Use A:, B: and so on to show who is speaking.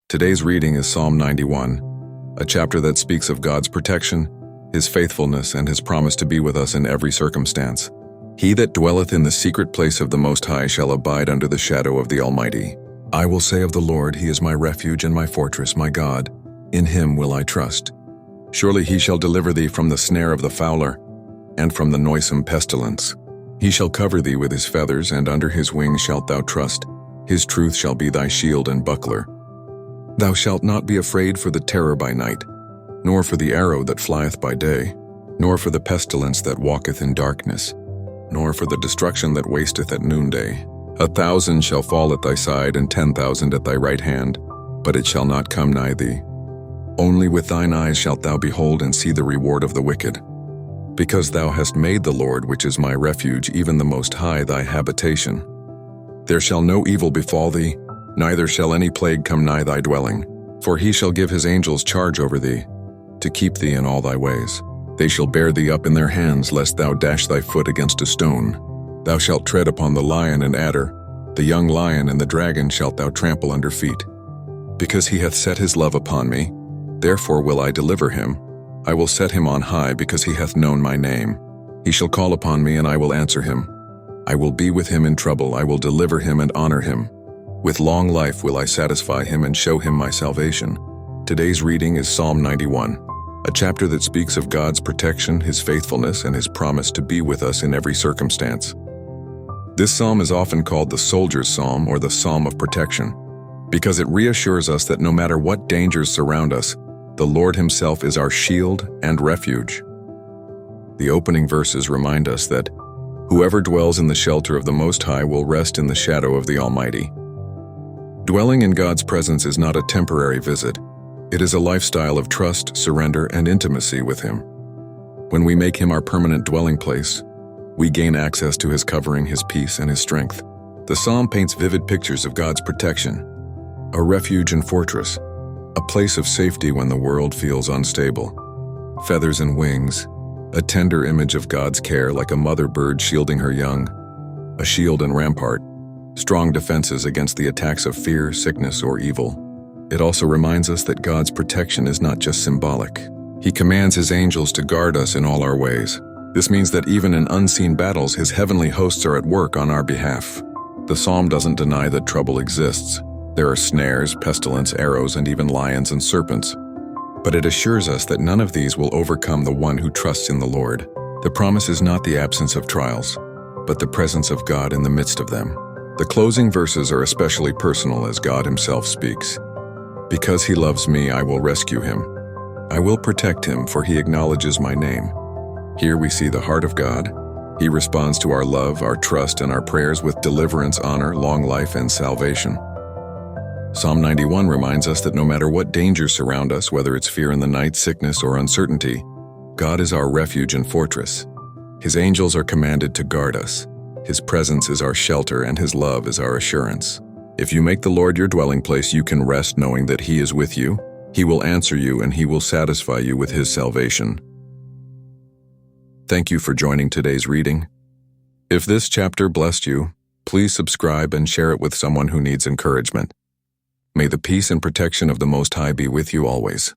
A: Today's reading is Psalm 91, a chapter that speaks of God's protection, His faithfulness, and His promise to be with us in every circumstance. He that dwelleth in the secret place of the Most High shall abide under the shadow of the Almighty. I will say of the Lord, He is my refuge and my fortress, my God. In Him will I trust. Surely He shall deliver thee from the snare of the fowler, and from the noisome pestilence. He shall cover thee with His feathers, and under His wings shalt thou trust. His truth shall be thy shield and buckler. Thou shalt not be afraid for the terror by night, nor for the arrow that flieth by day, nor for the pestilence that walketh in darkness, nor for the destruction that wasteth at noonday. 1,000 shall fall at thy side, and 10,000 at thy right hand, but it shall not come nigh thee. Only with thine eyes shalt thou behold and see the reward of the wicked. Because thou hast made the Lord, which is my refuge, even the Most High, thy habitation. There shall no evil befall thee, neither shall any plague come nigh thy dwelling. For He shall give His angels charge over thee, to keep thee in all thy ways. They shall bear thee up in their hands, lest thou dash thy foot against a stone. Thou shalt tread upon the lion and adder, the young lion and the dragon shalt thou trample under feet. Because He hath set His love upon me, therefore will I deliver him. I will set him on high, because he hath known my name. He shall call upon me, and I will answer him. I will be with him in trouble. I will deliver him and honor him. With long life will I satisfy him and show him my salvation. Today's reading is Psalm 91, a chapter that speaks of God's protection, His faithfulness, and His promise to be with us in every circumstance. This psalm is often called the soldier's psalm or the psalm of protection, because it reassures us that no matter what dangers surround us, the Lord Himself is our shield and refuge. The opening verses remind us that whoever dwells in the shelter of the Most High will rest in the shadow of the Almighty. Dwelling in God's presence is not a temporary visit. It is a lifestyle of trust, surrender, and intimacy with Him. When we make Him our permanent dwelling place, we gain access to His covering, His peace, and His strength. The psalm paints vivid pictures of God's protection, a refuge and fortress, a place of safety when the world feels unstable. Feathers and wings, a tender image of God's care, like a mother bird shielding her young. A shield and rampart, strong defenses against the attacks of fear, sickness, or evil. It also reminds us that God's protection is not just symbolic. He commands His angels to guard us in all our ways. This means that even in unseen battles, His heavenly hosts are at work on our behalf. The psalm doesn't deny that trouble exists. There are snares, pestilence, arrows, and even lions and serpents. But it assures us that none of these will overcome the one who trusts in the Lord. The promise is not the absence of trials, but the presence of God in the midst of them. The closing verses are especially personal as God Himself speaks. Because He loves me, I will rescue him. I will protect him, for he acknowledges my name. Here we see the heart of God. He responds to our love, our trust, and our prayers with deliverance, honor, long life, and salvation. Psalm 91 reminds us that no matter what dangers surround us, whether it's fear in the night, sickness, or uncertainty, God is our refuge and fortress. His angels are commanded to guard us. His presence is our shelter, and His love is our assurance. If you make the Lord your dwelling place, you can rest knowing that He is with you. He will answer you, and He will satisfy you with His salvation. Thank you for joining today's reading. If this chapter blessed you, please subscribe and share it with someone who needs encouragement. May the peace and protection of the Most High be with you always.